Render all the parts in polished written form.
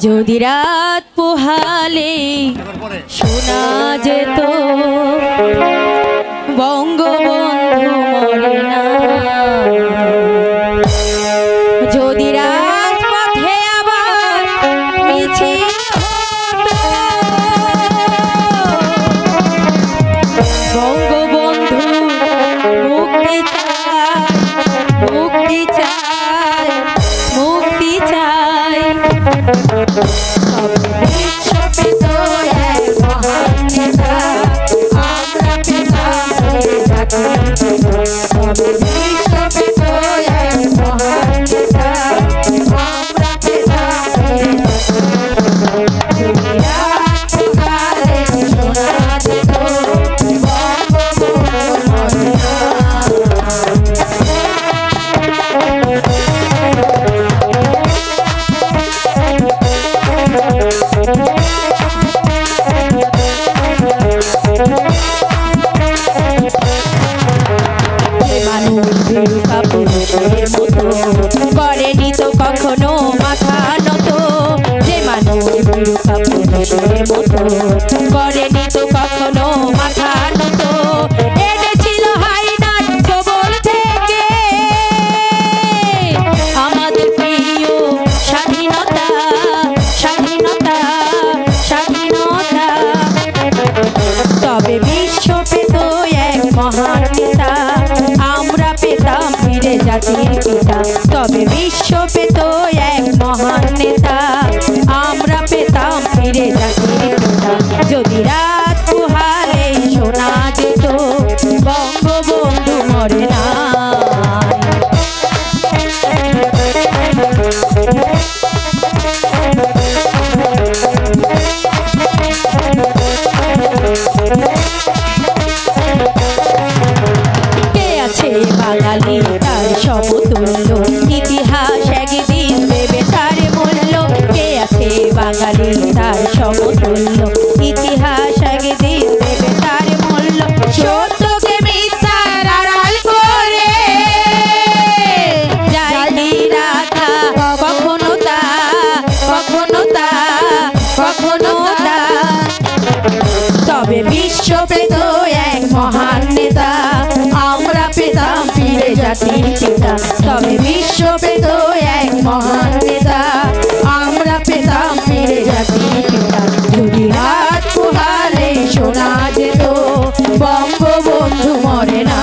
যদি রাত পোহালে শোনা যেত বঙ্গবন্ধু মরে না, যদি রাজপথে আবার মিছিল বঙ্গবন্ধু মুক্তি চায়, মুক্তি চায়, মুক্তি চায়। বিশ্ব পেত এক মহান নেতা, আমরা পেতাম বিশ্ব পেত এক মহান নেতা, আমরা পেতাম শোনা যেত বঙ্গবন্ধু মরে না। করেনি তো কখনো মাথা নত, যে মানুষ বিরূপা পুরুষের মতো করেনি তো কখনো মাথা নত, এনেছিল হায়নার কবল থেকে আমাদের প্রিয় স্বাধীনতা, স্বাধীনতা, স্বাধীনতা। তবে বিশ্ব পেত এক মহান নেতা, আমরা পেতাম ফিরে জাতির পিতা। তবে বিশ্ব পেত এক মহান নেতা, আমরা পেতাম ফিরে জাতির পিতা। যদি রাত পোহালে শোনা যেত বঙ্গবন্ধু মরে না। বাঙালি তার সমতুল্য, ইতিহাস একদিন দেবে তার মূল্য। কে আছে বাঙালি তার সমতুল্য, ইতিহাস একদিন দেবে তার মূল্য। সত্যকে মিথ্যার আড়াল করে যায়নি রাখা কখনো তা, কখনো তা, কখনো তা। তবে বিশ্ব পেত এক মহান নেতা, আমরা পেতাম ফিরে জাতির পিতা। তবে বিশ্ব পেত এক মহান নেতা, আমরা পেতাম ফিরে জাতির পিতা। যদি রাত পোহালে শোনা যেত বঙ্গবন্ধু মরে না।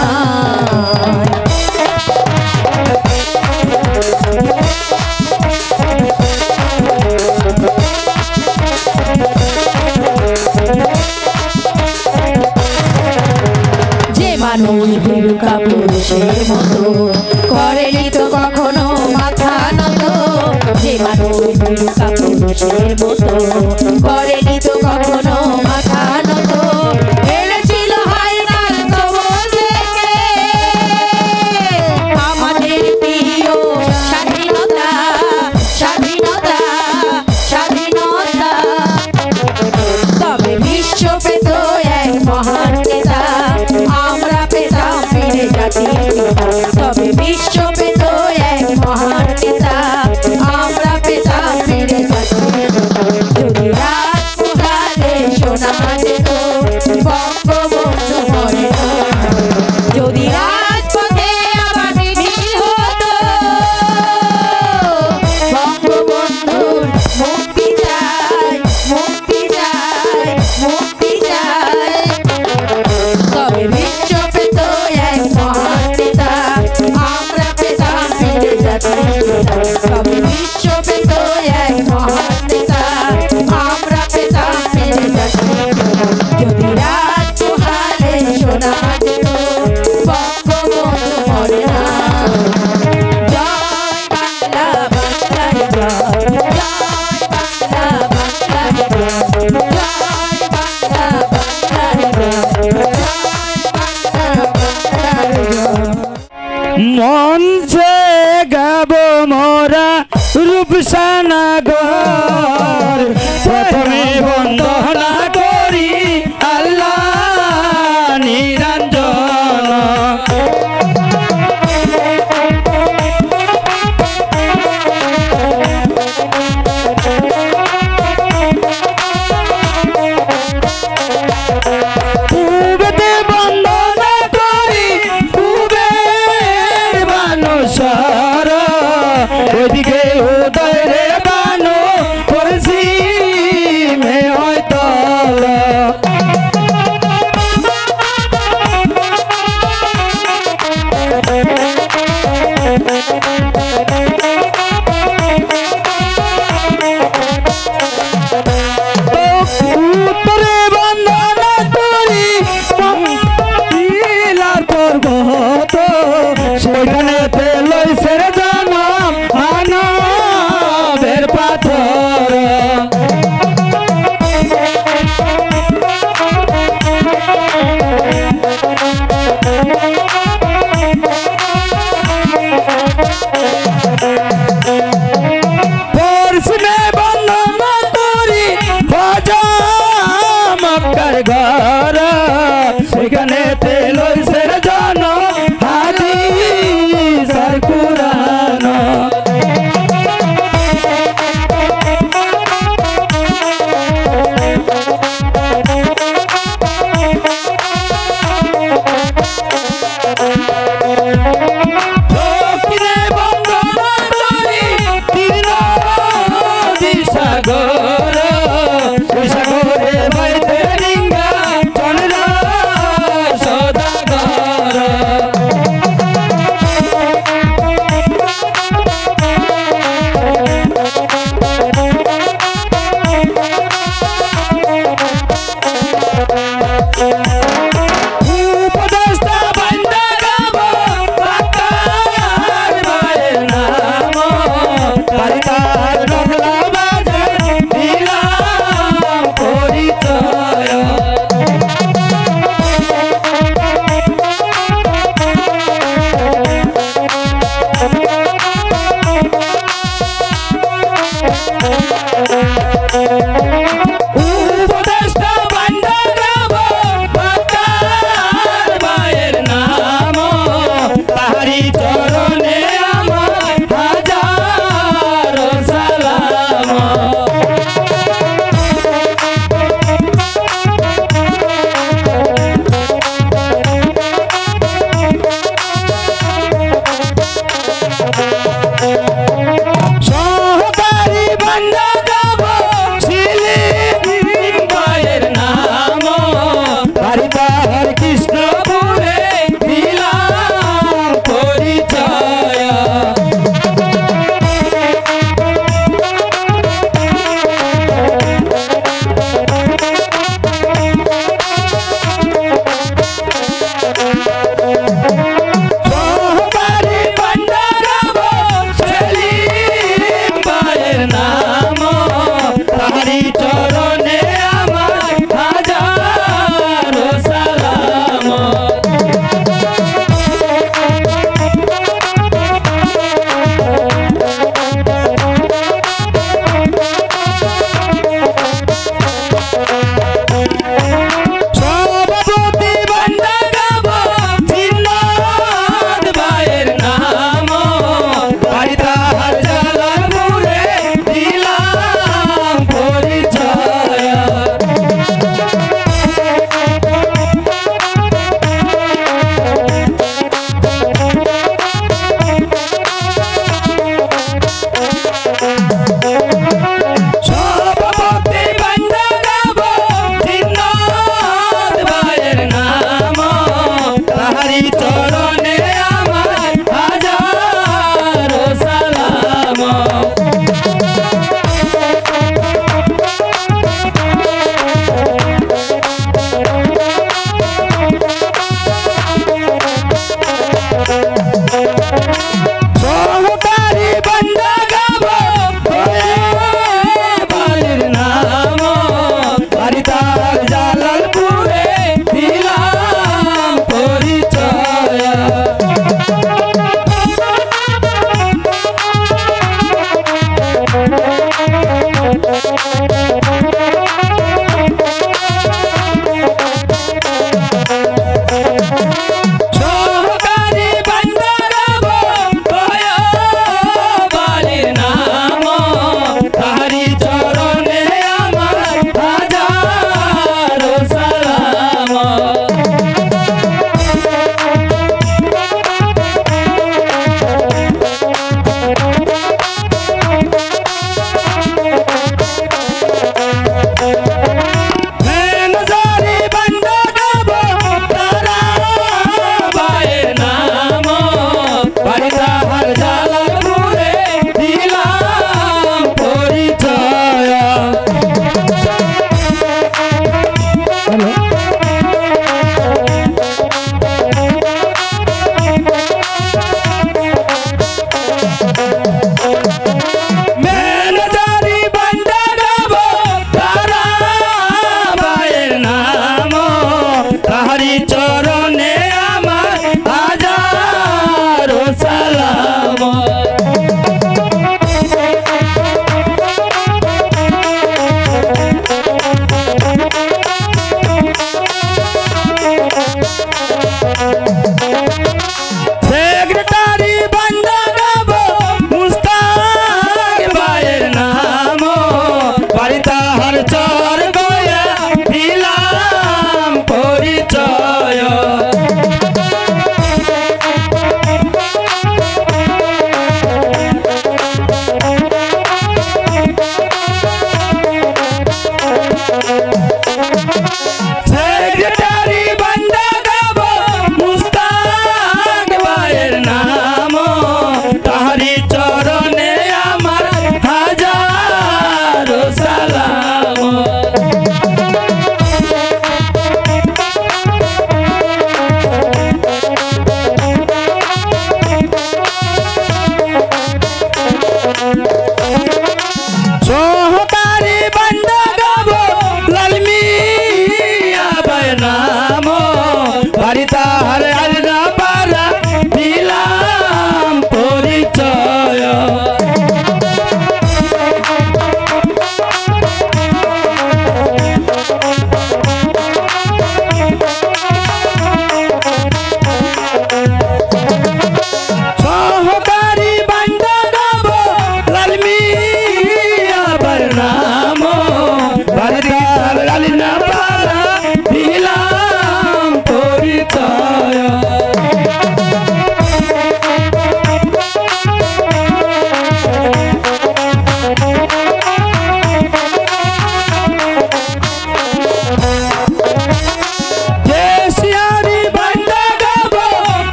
মানুষ বিরূপা পুরুষের মতো করেনি তো কখনো মাথা নত, যে মানুষ বিরূপা পুরুষের মতো করেনি তো কখনো মাথা নত, এনেছিল হায়নার কবল থেকে আমাদের প্রিয় স্বাধীনতা, স্বাধীনতা, স্বাধীনতা। তবে বিশ্ব পেত এক মহান নেতা, আমরা পেতাম ফিরে জাতির পিতা। তবে বিশ্ব পেত এক মহান নেতা, আমরা পেতাম ফিরে জাতির পিতা। যদি রাত পোহালে শোনা যেত ঘর সেখানে লইছে জন হাদিস আর কুরআন সহকারী বান্দা গাবো সিলি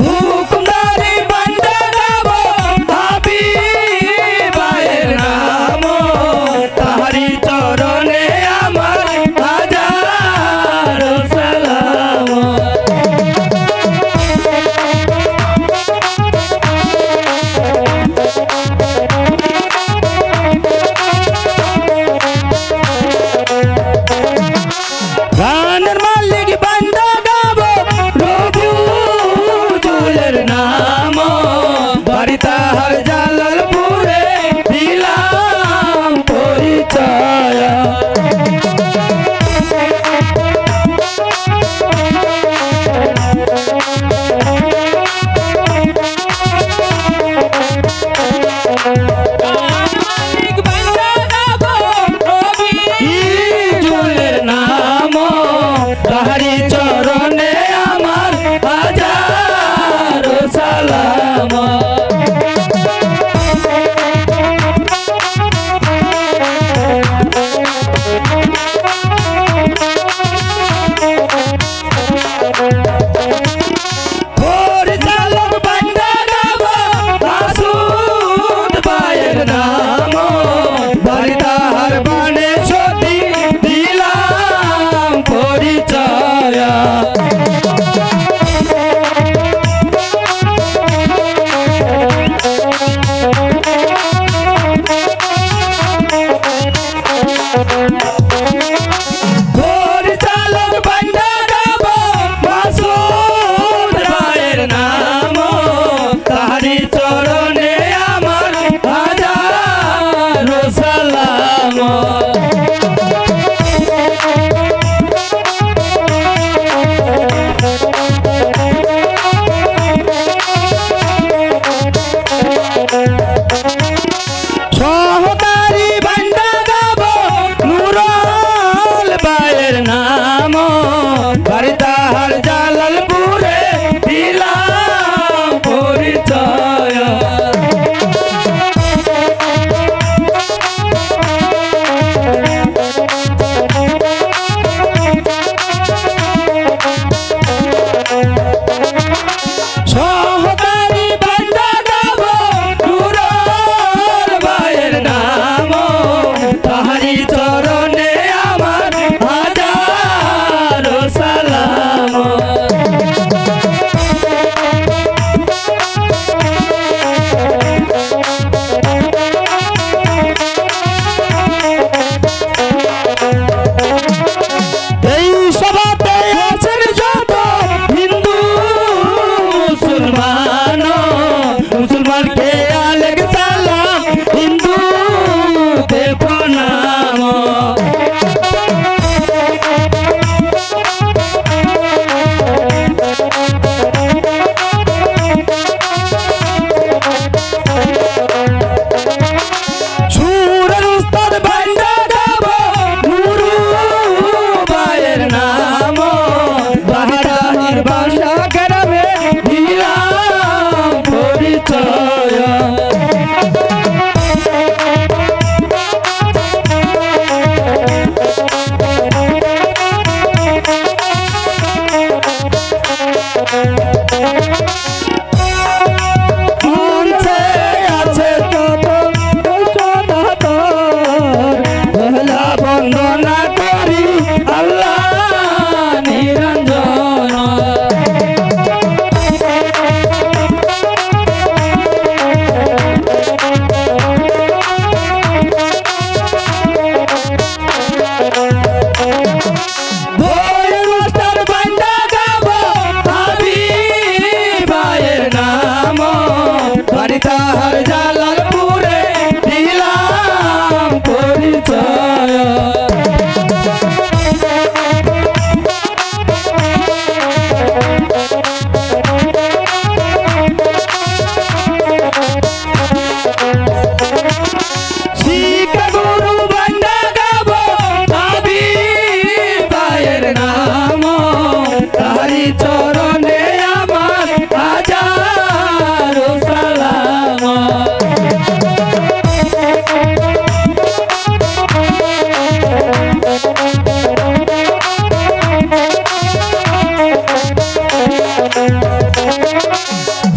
হুকুমদারি বান্দা গাবো হাবিবের নাম, তাহারি চরণে আমার হাজারো সালাম। গানের মালিক বান্দা গাবো রবিউলের নাম, বাড়ি তাহার জালালপুরে দিলাম পরিচয়। রবিউলের নাম, তাহারি চরণে আমার হাজারো সালাম। পরিচালক বান্দা গাবো মাসুদ ভাইয়ের নাম, বাড়ি তাহার বানে সতী দিলাম পরিচয়। পরিচালক বান্দা গাবো মাসুদ ভাইয়ের নাম, তাহারি চরণে আমার হাজারো সালাম। সহকারী বান্দা গাবো নুরুল ভাইয়ের নাম, বাড়ি তাহার জালালপুরে দিলাম পরিচয়। সহকারী বান্দা গাবো নুরুল ভাইয়ের নাম, তাহারি চরণে আমার হাজারো সালাম।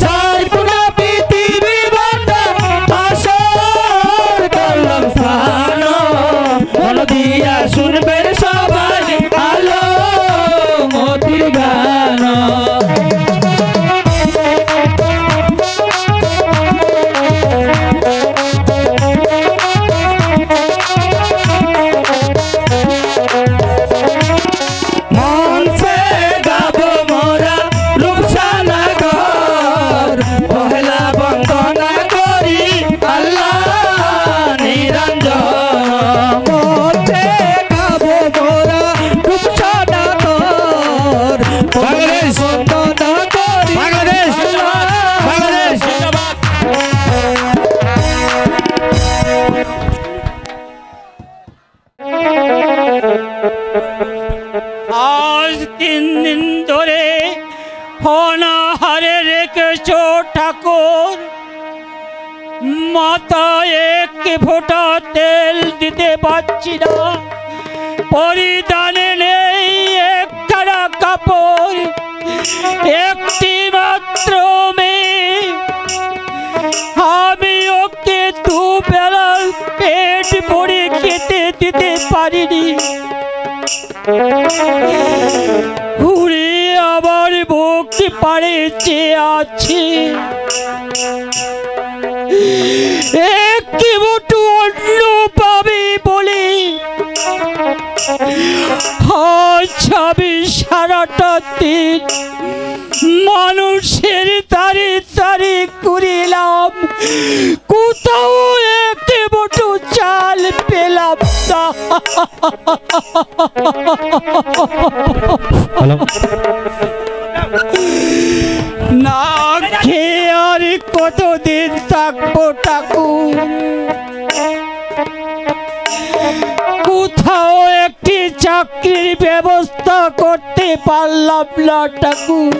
চার কোনা পৃথিবী বন্ধ আসর করলাম স্থান মন দিয়া শুনবেন সবাই আলো মতির গান आज 3 दिन ধরে অনাহারে রেখেছো ঠাকুর মাথায় এক ফোঁটা তেল দিতে পারছি না পরিধানে নেই একখানা কাপড় একটি মাত্র মেয়ে আমি ওকে দুবেলা পেট ভরে খেতে দিতে পারিনি ঘুরে আবার ভক্তি পাড়ে চেয়ে আছে একটি মুঠো অন্ন পাবে বলে আমি সারাটা দিন মানুষের তারে তারে করিলাম কোথাও একটি মুঠো চাল পেলাম না না খেয়ে আর কতদিন থাকবো ঠাকুর কোথাও একটি চাকরির ব্যবস্থা করতে পারলাম না ঠাকুর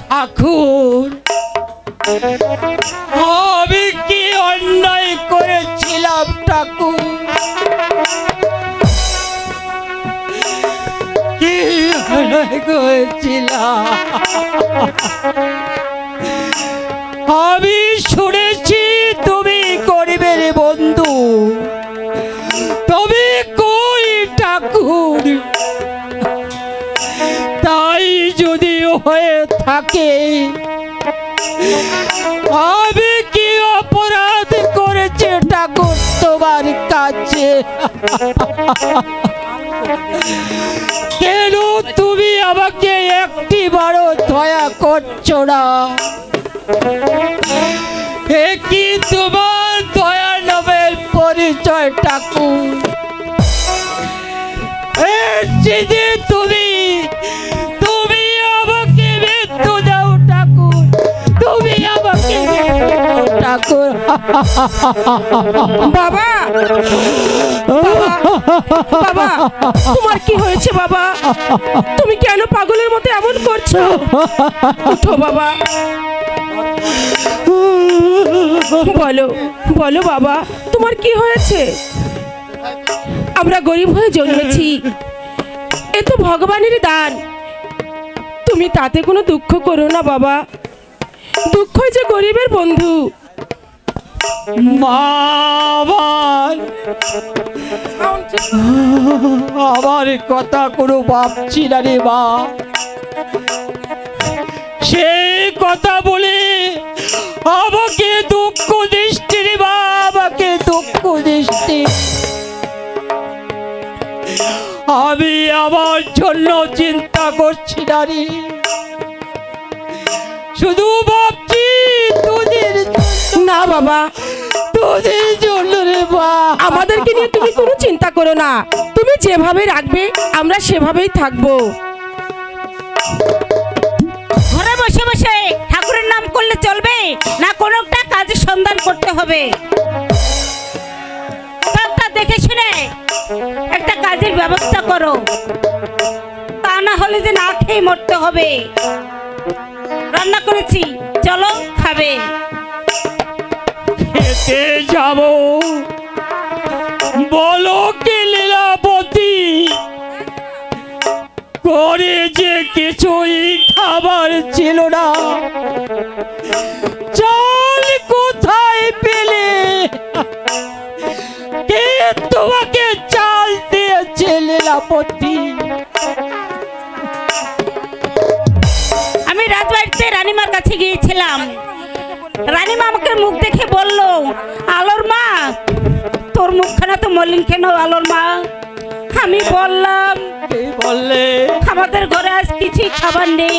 ঠাকুর আমি কি অন্যায় করেছিলাম ঠাকুর কি অন্যায় করেছিলাম আমি শুনেছি তুমি গরিবের বন্ধু তবে কই ঠাকুর তাই যদি হয়ে থাকে আমি কি অপরাধ করেছি ঠাকুর তোমার কাছে কেন তুমি আমাকে একটি বারো দয়া করছো না কি তোমার দয়া নামের পরিচয় ঠাকুর তুমি তুমি আমাকে মৃত্যু দাও ঠাকুর তুমি আমাকে ঠাকুর বাবা বাবা তোমার কি হয়েছে বাবা তুমি কেন পাগলের মতো এমন করছো উঠো বাবা বলো বলো বাবা তোমার কি হয়েছে আমরা গরিব হয়ে জন্মেছি এ তো ভগবানের দান তুমি তাতে কোনো দুঃখ করো না বাবা দুঃখ যে গরিবের বন্ধু মা আমার কথা কোনো ভাবছি না রে মা সেই কথা বলে আমাকে দুঃখ দৃষ্টি রে মা আমাকে দুঃখ দৃষ্টি আমি আমার জন্য চিন্তা করছি না রে শুধু ভাবছি তোদের না বাবা তোদের জন্য রে মা আমাদেরকে নিয়ে তুমি কোনো চিন্তা করো না তুমি যেভাবে রাখবে আমরা সেভাবেই থাকবো ঘরে বসে বসে ঠাকুরের নাম করলে চলবে না কোনো একটা কাজের সন্ধান করতে হবে একটা দেখে শুনে একটা কাজের ব্যবস্থা করো তা না হলে যে না খেয়ে মরতে হবে রান্না করেছি চলো খাবে খেতে যাব বলো কি লীলাবতী ঘরে যে কিছুই খাবার ছিল না, চাল কোথায় পেলে? কে তোমাকে চাল দিয়েছে লীলাবতী? আমি রাজবাড়িতে রানীমার কাছে গিয়েছিলাম। রানীমা আমাকে মুখ দেখে বলল, আলোর মা, তোর মুখখানা তো মলিন কেন আলোর মা? আমি বললাম, কে বললে? আমাদের ঘরে আজ কিছুই খাবার নেই।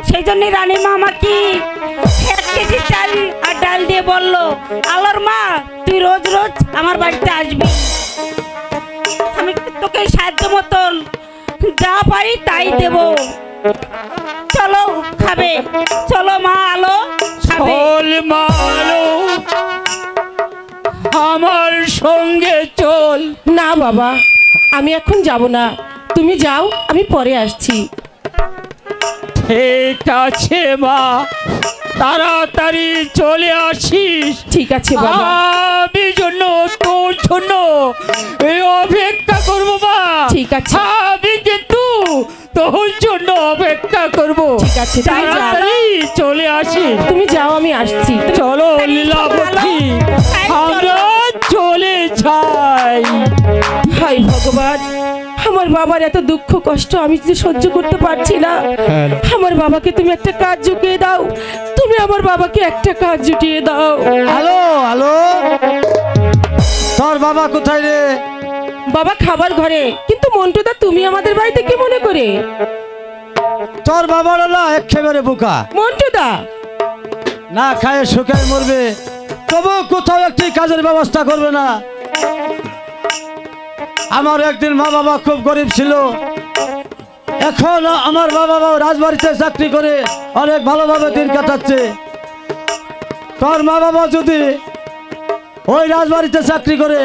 সেই জন্য রানীমা আমাকে 1 কেজি চাল আর ডাল দিয়ে বলল, আলোর মা, তুই রোজ রোজ আমার বাড়িতে আসবি, আমি তোকে সাহায্য মতন যা পারি তাই দেব। চলো খাবে, চলো মা আলো খাবে। চল মা আলো, আমার সঙ্গে চল। না বাবা, আমি এখন যাব না, তুমি যাও, আমি পরে আসছি। ঠিক আছে মা, তাড়াতাড়ি চলে আসিস। ঠিক আছে বাবা। আমি জন্য তোর জন্য এই অপেক্ষা করবো মা। ঠিক আছে। আমি কিন্তু তোর জন্য অপেক্ষা করবো। ঠিক আছে, তুমি যাও। তাড়াতাড়ি চলে আসিস। তুমি যাও, আমি আসছি। চলো লীলাবতী, আমরা চলে যাই। হায় ভগবান, আমার বাবার এত দুঃখ কষ্ট আমি যে সহ্য করতে পারছি না। আমার বাবাকে তুমি একটা কাজ জুটিয়ে দাও, তুমি আমার বাবাকে একটা কাজ জুটিয়ে দাও। হ্যালো হ্যালো, তোর বাবা কোথায় রে? বাবা খাবার ঘরে। কিন্তু মন্টুদা, তুমি আমাদের বাড়িতে কি মনে করে? তোর বাবার না একেবারে বোকা, মন্টুদা, না খায় শুকায় মরবে, তবু কোথাও একটি কাজের ব্যবস্থা করবে না। আমার একদিন মা বাবা খুব গরিব ছিল, এখন আমার বাবা রাজবাড়িতে চাকরি করে অনেক ভালোভাবে দিন কাটাচ্ছে। তোর মা বাবা যদি ওই রাজবাড়িতে চাকরি করে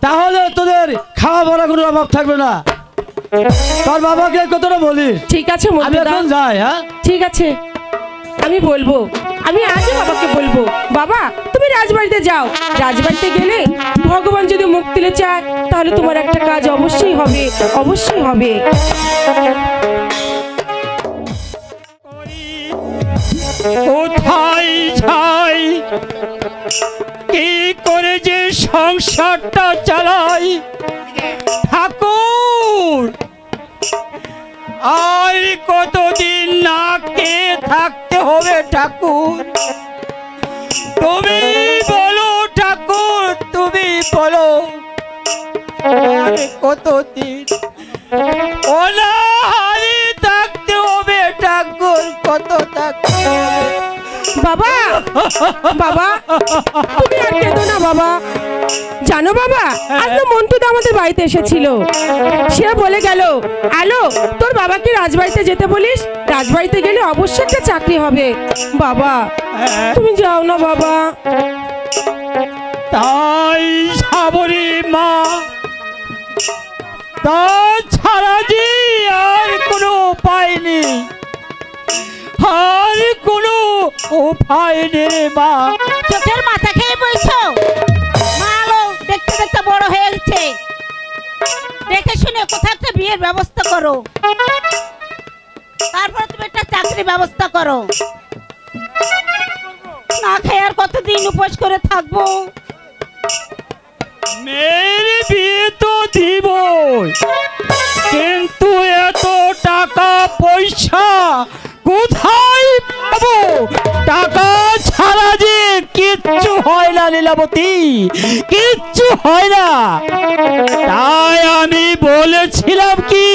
তাহলে তোদের খাওয়া পড়া কোনো অভাব থাকবে না। তোর বাবাকে কতটা বলিস? ঠিক আছে আমি মন্টুদা, এখন যাই। হ্যাঁ ঠিক আছে, আমি বলবো, আমি আজই বাবাকে বলবো। বাবা, তুমি রাজবাড়িতে যাও, রাজবাড়িতে গেলে ভগবান যদি মুখ তুলে চায় তাহলে তোমার একটা কাজ অবশ্যই হবে, অবশ্যই হবে। কোথায় যাই, কি করে যে সংসারটা চালাই? ঠাকুর, আর কতদিন না খেয়ে থাকতে হবে ঠাকুর? তুমি বলো ঠাকুর, তুমি বলো, আর কতদিন অনাহারে থাকতে হবে ঠাকুর? কত থাকতে হবে? বাবা, বাবা, তুমি আর কেঁদো না বাবা। জানো বাবা, আজ না মন্টুদা আমাদের বাড়িতে এসেছিল, সে বলে গেল, আলো, তোর বাবাকে রাজবাড়িতে যেতে বলিস, রাজবাড়িতে গেলে অবশ্যই একটা চাকরি হবে। বাবা, তুমি যাও না বাবা। তাই সাবরি মা, তাছাড়া যে আর কোনো উপায় নেই, আর কোনো উপায় নেই মা। চোখের মাথা খেয়ে বলছো? মা আলো দেখতে দেখতে বড় হয়ে গেছে, দেখে শুনে কোথাও একটা বিয়ের ব্যবস্থা করো, তারপর তুমি একটা চাকরির ব্যবস্থা করো। না খেয়ে আর কতদিন উপোস করে থাকবো? মেয়ের বিয়ে তো দিব, কিন্তু এত টাকা পয়সা কোথায় পাবো? টাকা ছাড়া যে কিচ্ছু হয় না লীলাবতী, কিচ্ছু হয় না। তাই আমি বলেছিলাম কি,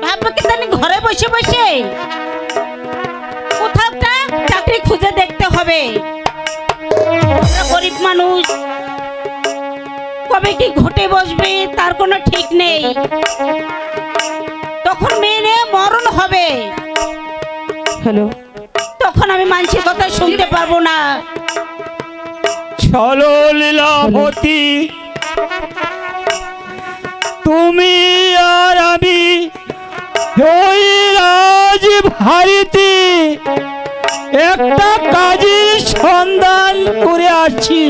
ভাববো কি জানি ঘরে বসে বসে কোথাও একটা চাকরি খুঁজে দেখতে হবে। আমরা গরিব মানুষ, কবে কি ঘটে বসবে তার কোনো ঠিক নেই, তখন মেয়ে মরণ হবে, হ্যালো, তখন আমি মানুষের কথা শুনতে পারবো না। চলো লীলাবতী, তুমি আর আমি ওই রাজবাড়িতে একটা কাজের সন্ধান করে আসছি।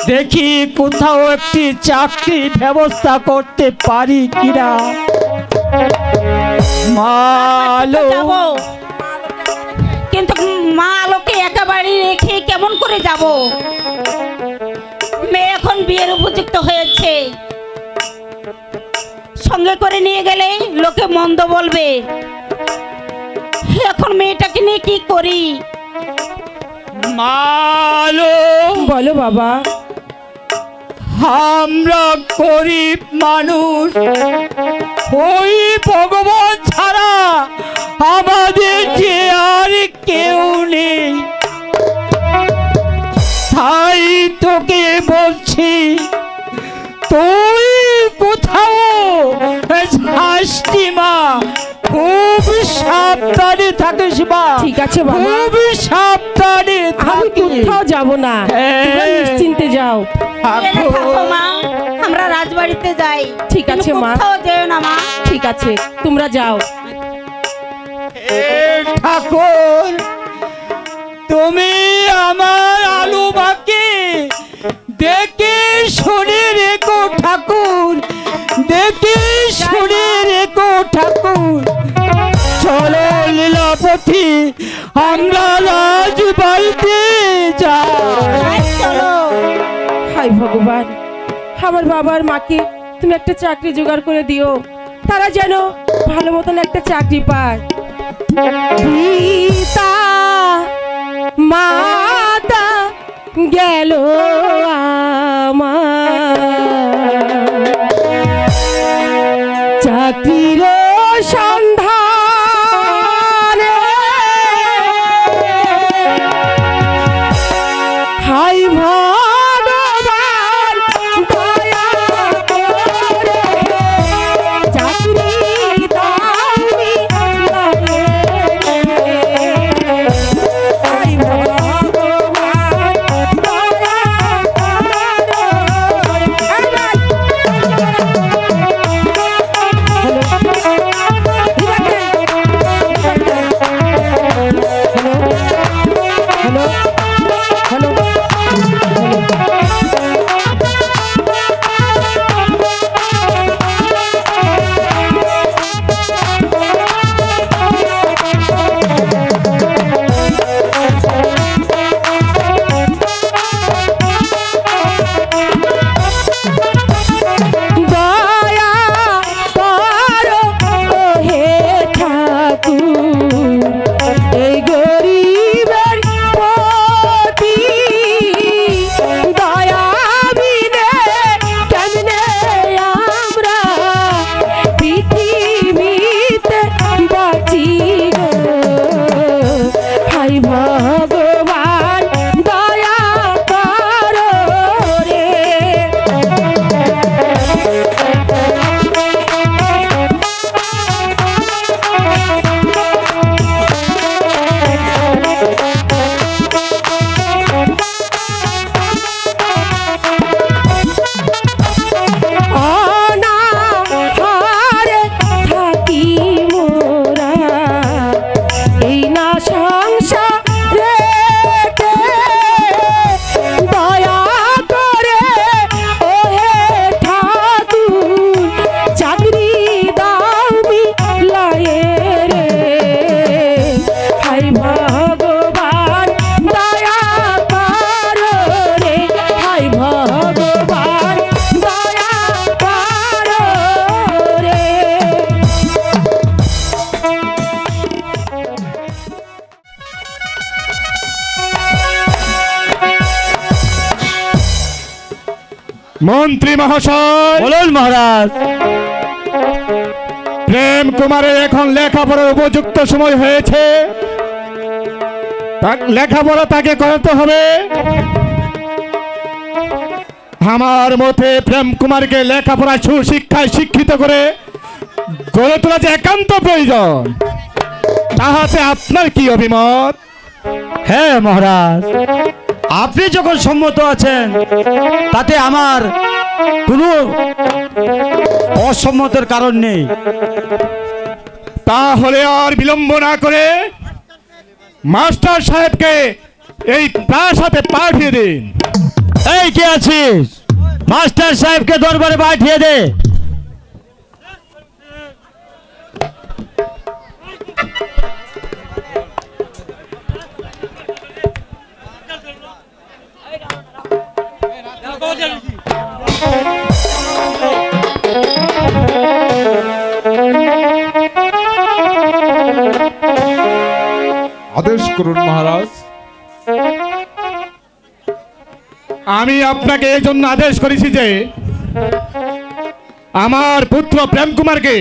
দেখি কোথাও একটি চাকরির ব্যবস্থা করতে পারি কিনা। মালো যাব, কিন্তু মা আলোকে একেবারে রেখে কেমন করে যাব? মেয়ে এখন বিয়ের উপযুক্ত হয়েছে, সঙ্গে করে নিয়ে গেলে লোকে মন্দ বলবে। এখন মেয়েটাকে নিয়ে কি করি? মালো বলো বাবা। আমরা গরিব মানুষ, ওই ভগবান ছাড়া আমাদের যে আর কেউ নেই। তাই তোকে বলছি, তুই কোথাও যাসনি মা, খুব সাবধানে থাকিস মা। ঠিক আছে বাবা, খুব সাবধানে আমি থাকিস। কোথাও যাব না, তোমরা নিশ্চিন্তে যাও। এনে থাকো মা, আমরা রাজবাড়িতে যাই। ঠিক আছে তুমি মা। কোথাও যেও না মা। ঠিক আছে, তোমরা যাও। ঠাকুর, তুমি আমার আলু মাকে দেখে শুনে রেখো ঠাকুর, দেখে শুনে রেখো ঠাকুর। চলো লীলাপতি, আমরা রাজবাড়িতে যাই। চলো। হাই ভগবান, আমার বাবার মাকে তুমি একটা চাকরি জোগাড় করে দিও, তারা যেন ভালো মতন একটা চাকরি পায়। পিতা মাতা গেল আমার, চাকরির সন্ধানে হাই ভগবান দয়া করে চাকরি দাওনি লাগে। হাই ভগবান দয়া মন্ত্রী মহাশয়, বলুন মহারাজ। প্রেম কুমারের এখন লেখাপড়ার উপযুক্ত সময় হয়েছে, লেখাপড়া তাকে করাতে হবে। আমার মতে প্রেম কুমারকে লেখাপড়া সুশিক্ষায় শিক্ষিত করে গড়ে তোলা যে একান্ত প্রয়োজন। তাহাতে আপনার কি অভিমত? হ্যাঁ মহারাজ, আপনি যখন সম্মত আছেন তাতে আমার কোনো অসম্মতের কারণ নেই। তাহলে আর বিলম্ব না করে মাস্টার সাহেবকে এই প্রাসাদে পাঠিয়ে দিন। এই কে আছিস? মাস্টার সাহেবকে দরবারে পাঠিয়ে দে। আদেশ করুন মহারাজ। আমি আপনাকে এই জন্য আদেশ করেছি যে আমার পুত্র প্রেম কুমারকে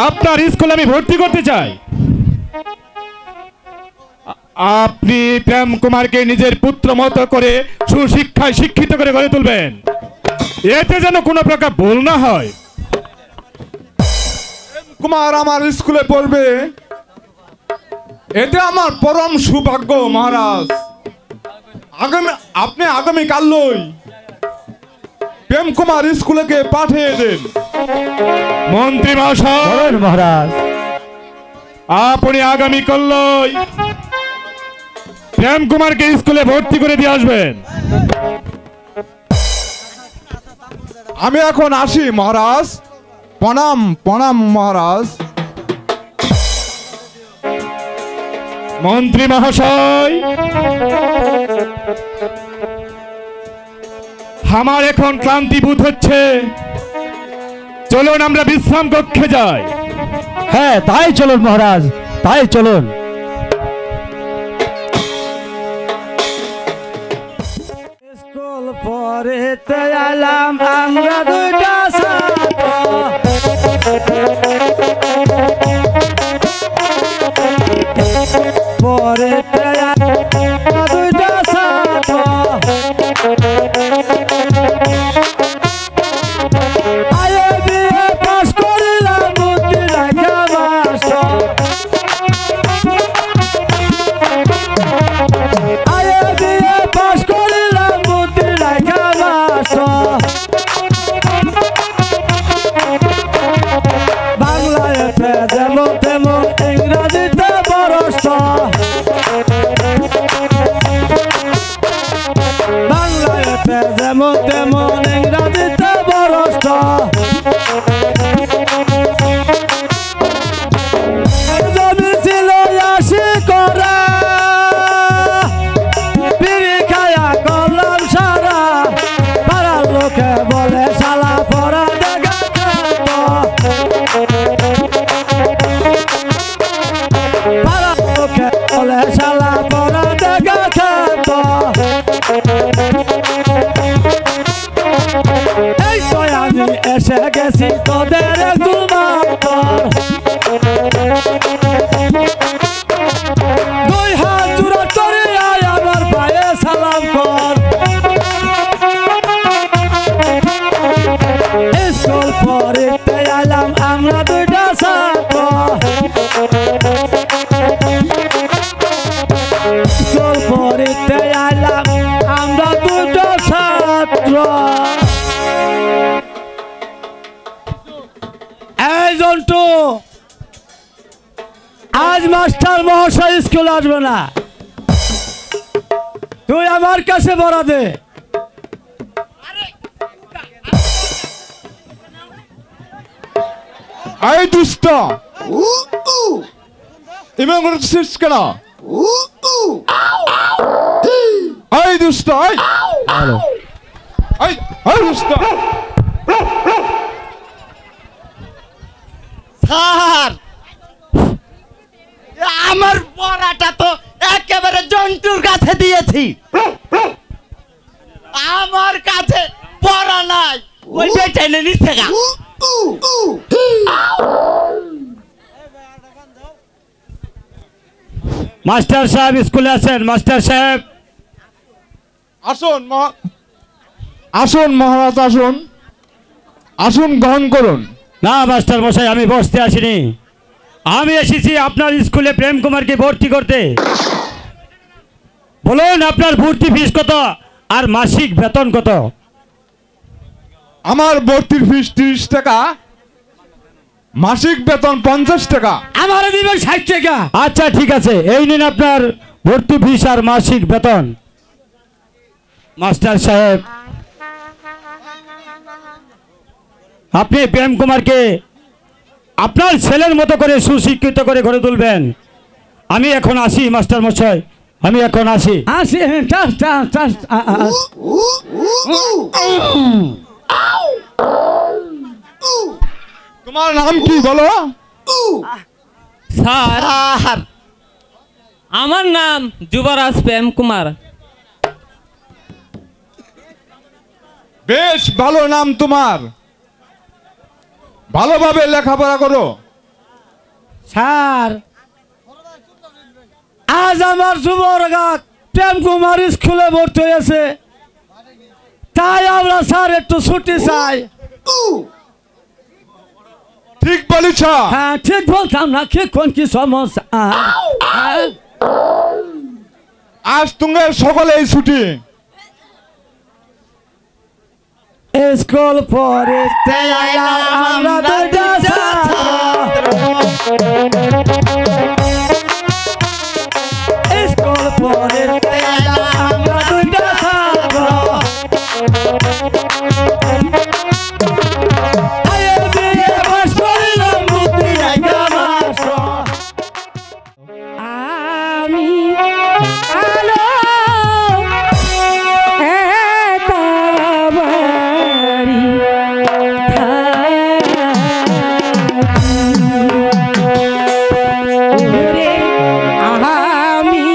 আপনার স্কুলে আমি ভর্তি করতে চাই। আপনি প্রেম কুমারকে নিজের পুত্র মতো করে সুশিক্ষায় শিক্ষিত করে গড়ে তুলবেন, এতে যেন কোনো প্রকার ভুল না হয়। কুমার আমার স্কুলে পড়বে, এতে আমার পরম সৌভাগ্য মহারাজ। আপনি আগামীকালই প্রেম কুমার স্কুলেকে পাঠিয়ে দেন। মন্ত্রী মহাশয়, মহারাজ, আপনি আগামীকালই প্রেম কুমারকে স্কুলে ভর্তি করে দিয়ে আসবেন। আমি এখন আসি মহারাজ। প্রণাম প্রণাম মহারাজ। মন্ত্রী মহাশয়, আমার এখন ক্লান্তি বোধ হচ্ছে, চলুন আমরা বিশ্রাম কক্ষে যাই। হ্যাঁ তাই চলুন মহারাজ, তাই চলুন। স্কুল পড়তে এলাম আমরা দুইটা ছাত্র, পড়তে এলাম দুইটা ছাত্র, আয়ে বিয়ে পাস করিলাম বুদ্ধি রাখা মাস্টার, আয়ে বিয়ে পাস করিলাম বুদ্ধি রাখা মাস্টার, বাংলায় যেমন তেমন ইংরাজিতে বরষ্ট, বাংলায় যেমন তেমন ইংরাজিতে বরষ্ট, জমি ছিল 80 করা, বিড়ি খায়া করলাম সারা, পাড়ার লোকে বলে শালা পড়া দেখা খেত, পাড়ার লোকে বলে শালা পড়া দেখা খেত, এই তো আমি এসে গেছি তোদের একদম মাত্র, দুই হাত জোড়া করে আয় আমার পায়ে সালাম কর, স্কুল পড়তে এলাম আমরা দুইটা ছাত্র, স্কুল পড়তে এলাম আমরা দুটো ছাত্র। এই জন্টু, আজ মাস্টার মহাশয় স্কুল আসবে না, তুই আমার কাছে বড় দে। এই দুষ্ট, এমন করছিস কেন? এই দুষ্ট, এই দুষ্ট, স্যার আমার পড়াটা তো একেবারে জন্তুর কাছে দিয়েছি, আমার কাছে পড়া নাই, ওই বেটাইনে নিচ্ছে গা। মাস্টার সাহেব স্কুলে আছেন? মাস্টার সাহেব আসুন আসুন মহারাজ, আসুন আসুন, গ্রহণ করুন। না মাস্টার মশাই, আমি বসতে আসিনি, আমি এসেছি আপনার স্কুলে প্রেম কুমারকে ভর্তি করতে। বলুন আপনার ভর্তি ফিস কত আর মাসিক বেতন কত? আমার ভর্তির ফিস 30 টাকা, মাসিক বেতন 50 টাকা। আমার দিবেন 60 টাকা। আচ্ছা ঠিক আছে, এই নিন আপনার ভর্তি ফিস আর মাসিক বেতন। মাস্টার সাহেব, আপনি প্রেম কুমারকে আপনার ছেলের মতো করে সুশিক্ষিত করে গড়ে তুলবেন। আমি এখন আসি মাস্টার মশাই, আমি এখন আসি। আসি তোমার নাম কি বলো? স্যার, আমার নাম যুবরাজ প্রেম কুমার। বেশ ভালো নাম তোমার, ভালোভাবে লেখাপড়া করো। স্যার, আজ আমার যুবরাজ প্রেম কুমার স্কুলে ভর্তি হয়েছে, তাই আমরা স্যার একটু ছুটি চাই। ঠিক বলেছ। হ্যাঁ ঠিক বলতাম না, কি কোন কি সমস্যা? আজ তোমার সকলেই ছুটি। স্কুল পরে আমরা দুইটা ছাত্র, স্কুল পরে আমরা দুইটা ছাত্র, বিয়ে পাস করিলাম বুদ্ধি একটা মাস্টার। আমি আলো এতবারি ওরে আমি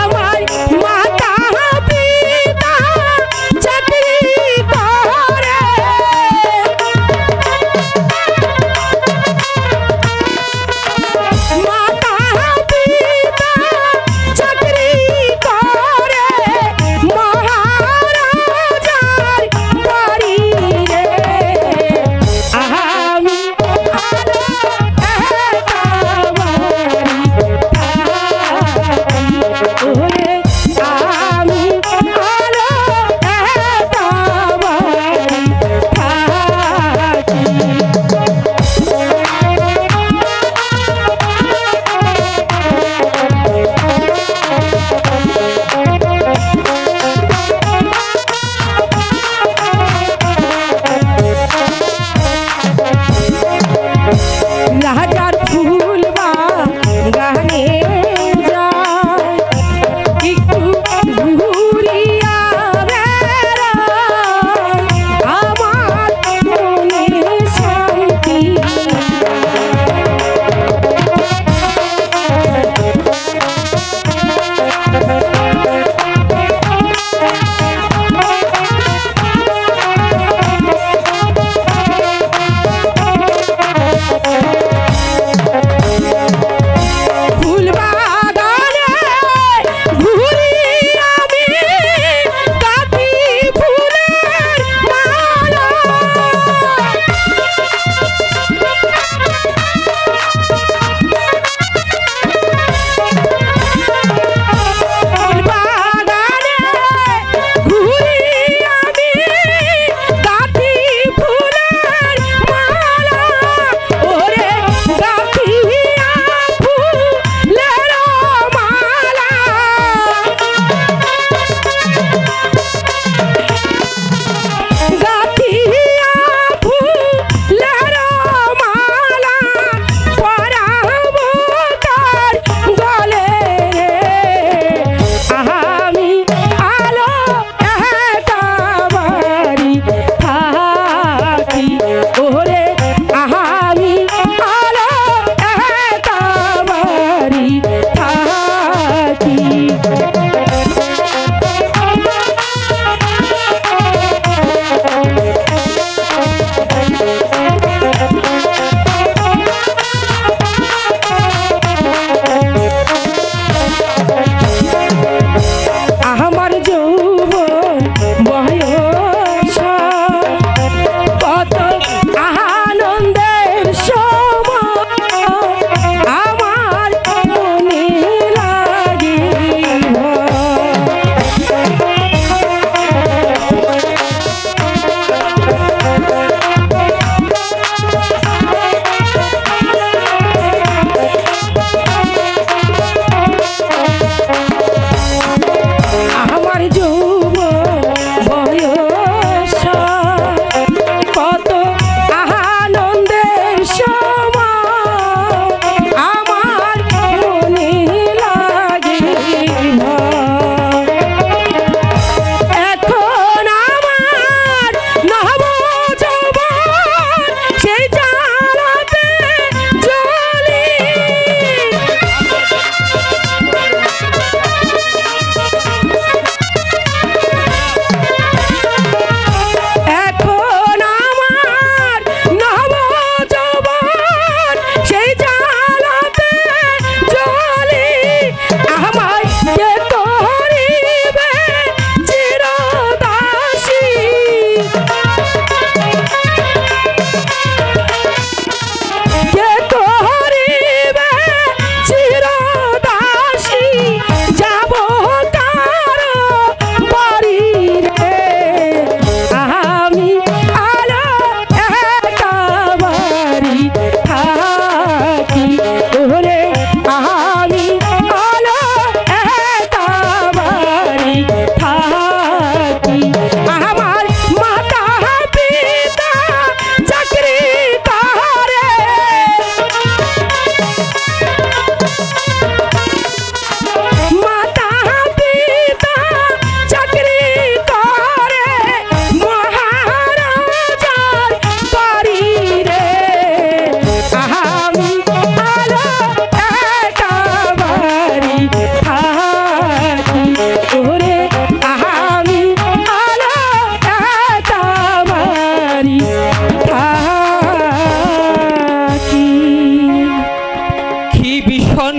আমার মাতা পিতা চাকরি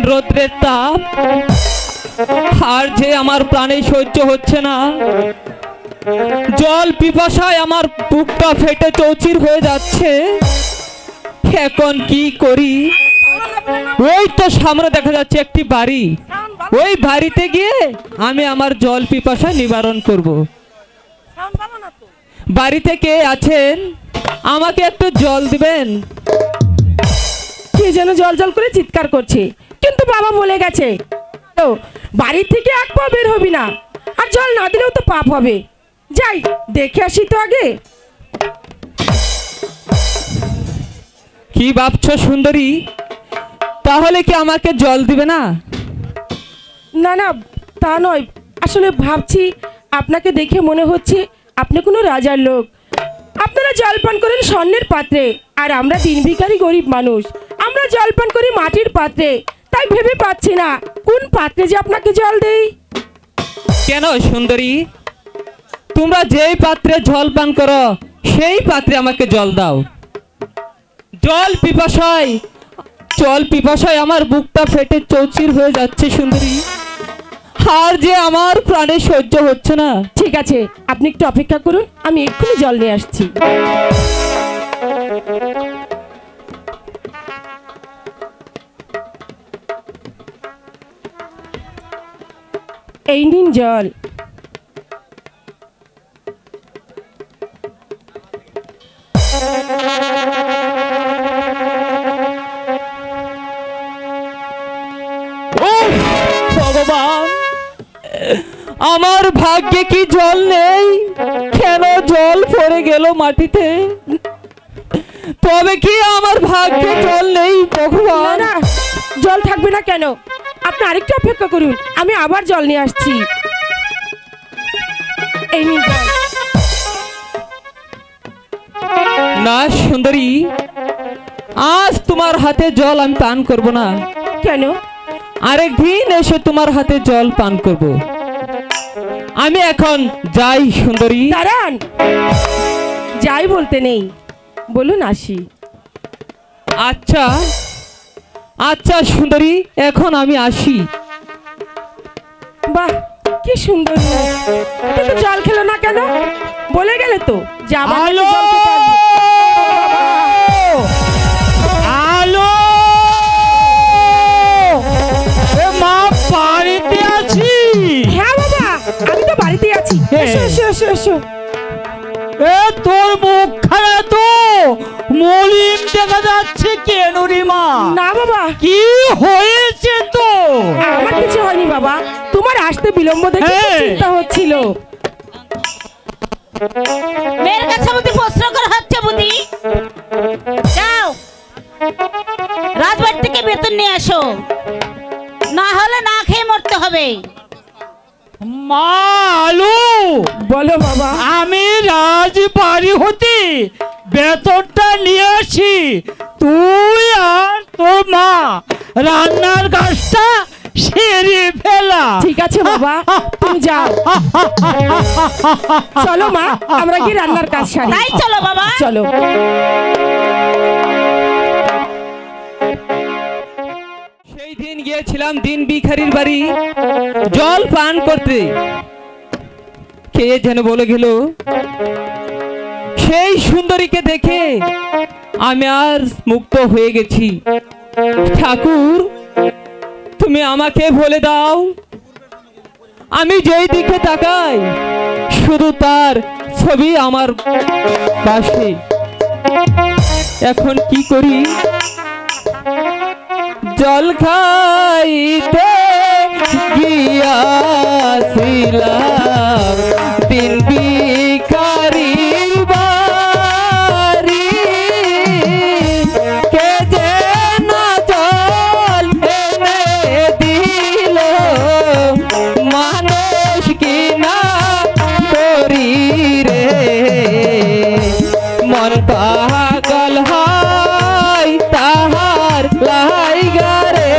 রৌদ্রের তাপ আর যে আমার প্রাণে সহ্য হচ্ছে না। জল পিপাসায় আমার বুকটা ফেটে চৌচির হয়ে যাচ্ছে। এখন কি করি? ওই তো সামনে দেখা যাচ্ছে একটি বাড়ি, ওই বাড়িতে গিয়ে আমি আমার জল পিপাসা নিবারণ করব। বাড়িতে কে আছেন? আমাকে একটু জল দিবেন। কে যেন জল জল করে চিৎকার করছে, কিন্তু বাবা বলে গেছে তো বাড়ি থেকে এক পা বের হবি না, আর জল না দিলেও তো পাপ হবে। যাই দেখে আসি তো আগে। কি ভাবছো সুন্দরী? তাহলে কি আমাকে জল দিবে না? না না, তা নয়, আসলে ভাবছি আপনাকে দেখে মনে হচ্ছে আপনি কোনো রাজার লোক। আপনারা জলপান করেন স্বর্ণের পাত্রে, আর আমরা দিন ভিখারি গরিব মানুষ, আমরা জলপান করি মাটির পাত্রে। তাই ভেবে পাচ্ছি না কোন পাত্রে যে আপনাকে জল দেই। কেন সুন্দরী, তোমরা যেই পাত্রে জল পান করো সেই পাত্রে আমাকে জল দাও। জল পিপাসায় আমার বুকটা ফেটে চৌচির হয়ে যাচ্ছে সুন্দরী, আর যে আমার প্রাণে সহ্য হচ্ছে না। ঠিক আছে, আপনি একটু অপেক্ষা করুন, আমি এক্ষুনি জল নিয়ে আসছি। এই নিন জল। ভগবান, আমার ভাগ্যে কি জল নেই? কেন জল পড়ে গেল মাটিতে? তবে কি আমার ভাগ্যে জল নেই না ভগবান? না, জল থাকবে না কেন? আপনি আরেকটু অপেক্ষা করুন, আমি আবার জল নিয়ে আসছি। এই নিন জল। না সুন্দরী, আজ তোমার হাতে জল আমি পান করব না। কেন? আরেকদিন এসে তোমার হাতে জল পান করব। আমি এখন যাই সুন্দরী। দাঁড়ান, যাই বলতে নেই, বলুন আসি। আচ্ছা আচ্ছা সুন্দরী, এখন আমি আসি। বাহ, কি সুন্দর মেয়ে। কিন্তু জল খেলো না কেন? বলে গেলে তো যে আবার আলো! জল খেতে আসবে। আলো! এ মা, বাড়িতে আছি। হ্যাঁ বাবা, আমি তো বাড়িতেই আছি। এসো এসো এসো এসো। এ তোর মুখখানা তো মলিন দেখা যাচ্ছে কেন রে মা? না বাবা, কি হয়েছে তো? আমার কিছু হয়নি বাবা, তোমার আসতে বিলম্ব দেখে খুব হ্যাঁ। চিন্তা হচ্ছিল। মেয়ের কাছে বুদ্ধি প্রশ্ন করা হচ্ছে বুদ্ধি। যাও রাজবাড়ি থেকে বেতন নিয়ে আসো, না হলে না খেয়ে মরতে হবে। মা, আলো! বলো বাবা। আমি রাজবাড়ি হতে বেতনটা নিয়ে আসি, তুই আর তোর মা রান্নার কাজটা সেরে ফেলা। ঠিক আছে বাবা, তুমি যাও। চলো মা, আমরা কি রান্নার কাজ সারি। তাই চলো বাবা। চলো। সেই দিন গিয়েছিলাম দিন ভিখারির বাড়ি জল পান করতে। কে যেন বলে গেল, সেই সুন্দরীকে দেখে আমি আর মুক্ত হয়ে গেছি। ঠাকুর, তুমি আমাকে বলে দাও, আমি যেই দিকে তাকাই শুধু তার ছবি আমার পাশে। এখন কি করি? জল খাইতে গিয়াছিলাম দিন ভিখারির বাড়ি, কে যে না জল এনে দিল, মানুষ কি না করি রে, মন পাগল হয় তাহার লাইগা রে।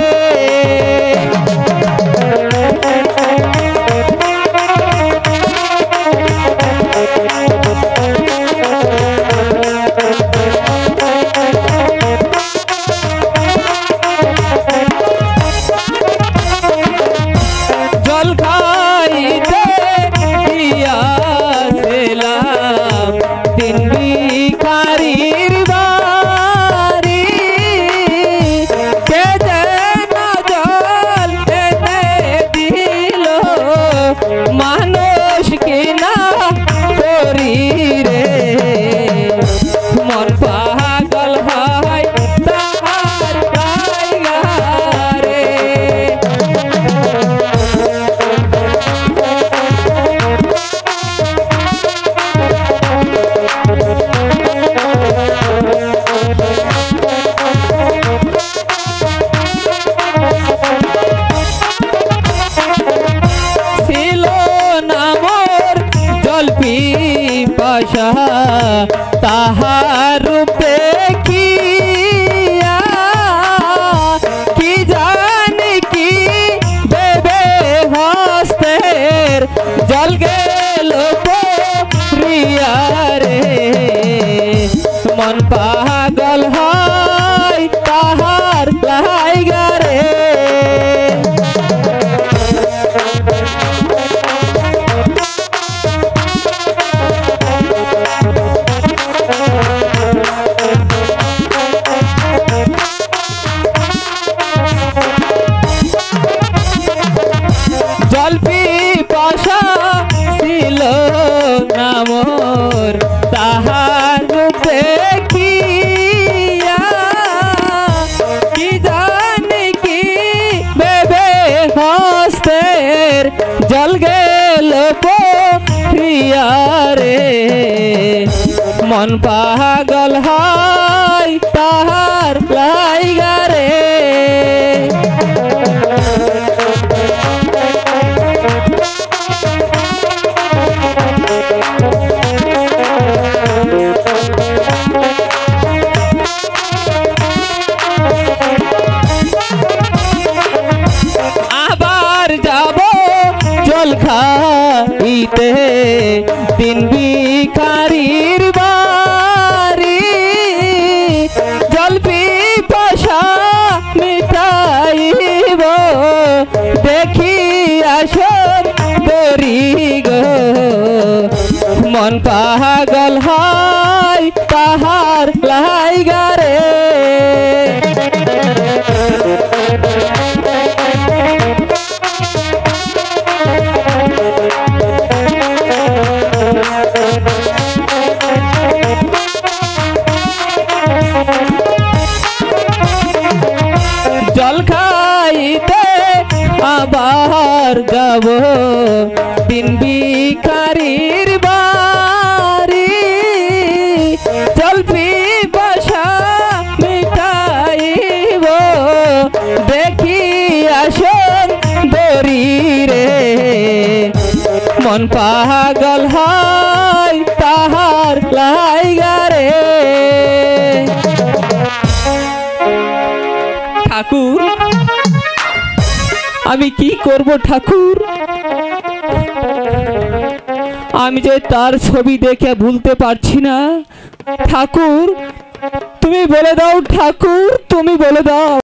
তাহার রূপে কি জানি কি দেবে হস্তের জল গেল প্রিয়া রে মন পাগল হয় তাহার লাইগা রে জল পিপাসা ছিল না মোর তাহার রূপে কি জানি কি বেবে হস্তের জল গেল প্রিয়া রে মন পাগল হয় তাহার লাইগা রে আবার যাব জল খাইতে দিন ভিখারির বাড়ি জল পিপাসা মিটাইব দেখি আসর দরি গো মন পাগল হয় তাহার লাইগা রে জল খাইতে আবার যাব দিন ভিখারির বাড়ি জল পিপাসা মিটাইব দেখি আসন দরি রে মন পাগল হয় তাহার লাইগা রে ঠাকুর আমি কি করব ঠাকুর আমি যে তার ছবি দেখে ভুলতে পারছি না ঠাকুর তুমি বলে দাও ঠাকুর তুমি বলে দাও